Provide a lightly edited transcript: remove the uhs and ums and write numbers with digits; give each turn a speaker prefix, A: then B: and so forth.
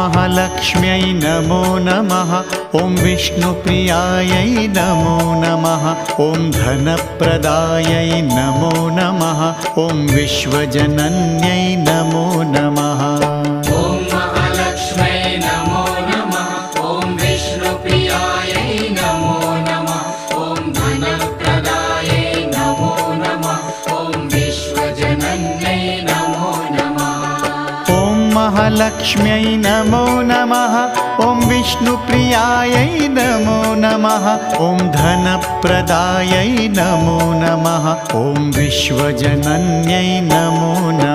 A: महालक्ष्म्यै नमो नमः। ॐ विष्णुप्रियायै नमो नमः। ॐ धनप्रदायै नमो नमः। ॐ विश्वजनन्यै नमो नमः।
B: ॐ महालक्ष्म्यै नमो नमः। ॐ विष्णुप्रियायै नमो नमः। ॐ धनप्रदायै नमो नमः। ॐ विश्वजनन्यै नमो नमः।
A: ॐ महालक्ष्म्यै नमो नमः। ॐ विष्णुप्रियायै नमो नमः। ॐ धनप्रदायै नमो नमः। ॐ विश्वजनन्यै नमो नमः।